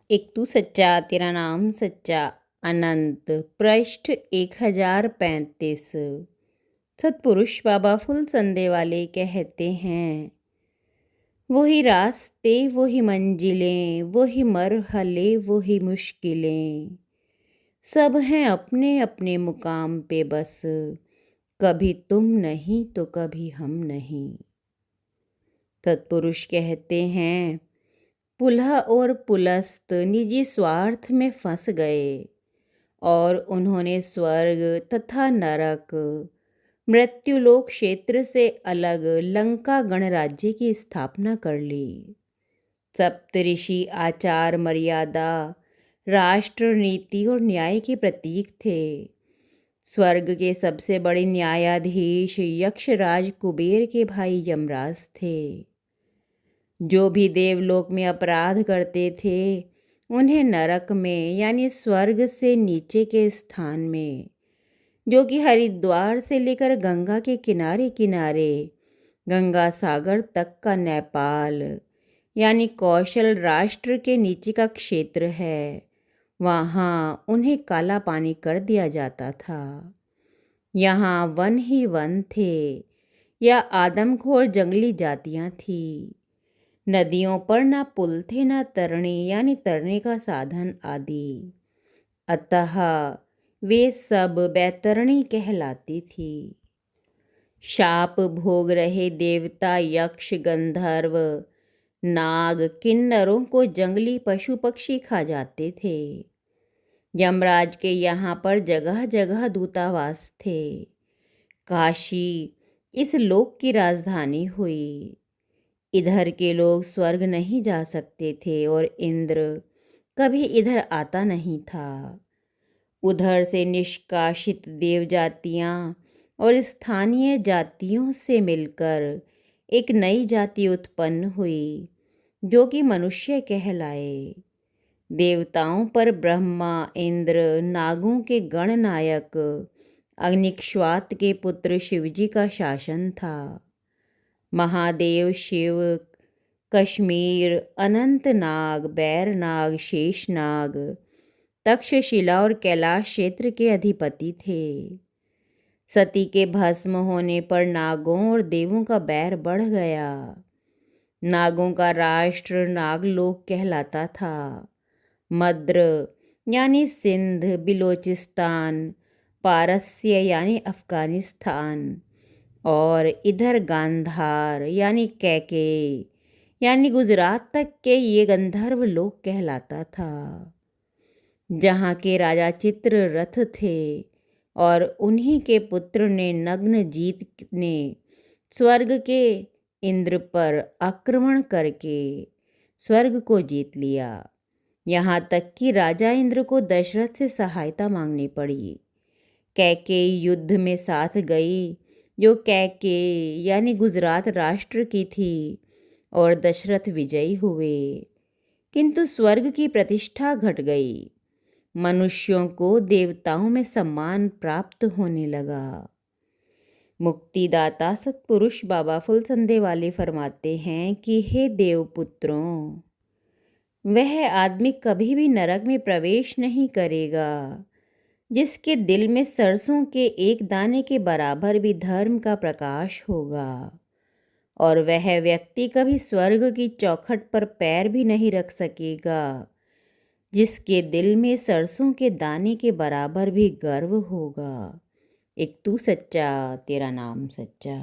एक तू सच्चा तेरा नाम सच्चा। अनंत पृष्ठ 1035। सतपुरुष बाबा फुल संदे वाले कहते हैं, वही रास्ते वही मंजिलें, वही मरहले वही मुश्किलें, सब हैं अपने अपने मुकाम पे बस, कभी तुम नहीं तो कभी हम नहीं। सतपुरुष कहते हैं, पुलह और पुलस्त निजी स्वार्थ में फंस गए और उन्होंने स्वर्ग तथा नरक, मृत्युलोक क्षेत्र से अलग लंका गणराज्य की स्थापना कर ली। सप्तऋषि आचार मर्यादा, राष्ट्र नीति और न्याय के प्रतीक थे। स्वर्ग के सबसे बड़े न्यायाधीश यक्षराज कुबेर के भाई यमराज थे। जो भी देवलोक में अपराध करते थे उन्हें नरक में यानी स्वर्ग से नीचे के स्थान में, जो कि हरिद्वार से लेकर गंगा के किनारे किनारे गंगा सागर तक का नेपाल यानी कौशल राष्ट्र के नीचे का क्षेत्र है, वहाँ उन्हें काला पानी कर दिया जाता था। यहाँ वन ही वन थे या आदमखोर जंगली जातियाँ थीं। नदियों पर ना पुल थे ना तरणी यानी तरने का साधन आदि, अतः वे सब बैतरणी कहलाती थी। शाप भोग रहे देवता यक्ष गंधर्व नाग किन्नरों को जंगली पशु पक्षी खा जाते थे। यमराज के यहाँ पर जगह जगह दूतावास थे। काशी इस लोक की राजधानी हुई। इधर के लोग स्वर्ग नहीं जा सकते थे और इंद्र कभी इधर आता नहीं था। उधर से निष्कासित देव जातियाँ और स्थानीय जातियों से मिलकर एक नई जाति उत्पन्न हुई जो कि मनुष्य कहलाए। देवताओं पर ब्रह्मा इंद्र नागों के गणनायक अग्निक्ष्वात के पुत्र शिवजी का शासन था। महादेव शिव कश्मीर अनंतनाग बैरनाग शेषनाग तक्षशिला और कैलाश क्षेत्र के अधिपति थे। सती के भस्म होने पर नागों और देवों का बैर बढ़ गया। नागों का राष्ट्र नागलोक कहलाता था। मद्र यानी सिंध बिलोचिस्तान, पारस्य यानी अफगानिस्तान और इधर गांधार यानी कैके यानी गुजरात तक के ये गंधर्व लोक कहलाता था, जहाँ के राजा चित्ररथ थे और उन्हीं के पुत्र ने नग्नजीत ने स्वर्ग के इंद्र पर आक्रमण करके स्वर्ग को जीत लिया। यहाँ तक कि राजा इंद्र को दशरथ से सहायता मांगनी पड़ी। कैकेयी युद्ध में साथ गई, जो कैकेयी यानी गुजरात राष्ट्र की थी, और दशरथ विजयी हुए, किंतु स्वर्ग की प्रतिष्ठा घट गई। मनुष्यों को देवताओं में सम्मान प्राप्त होने लगा। मुक्तिदाता सतपुरुष बाबा फुल संदे वाले फरमाते हैं कि हे देवपुत्रों, वह आदमी कभी भी नरक में प्रवेश नहीं करेगा जिसके दिल में सरसों के एक दाने के बराबर भी धर्म का प्रकाश होगा, और वह व्यक्ति कभी स्वर्ग की चौखट पर पैर भी नहीं रख सकेगा जिसके दिल में सरसों के दाने के बराबर भी गर्व होगा। एक तू सच्चा तेरा नाम सच्चा।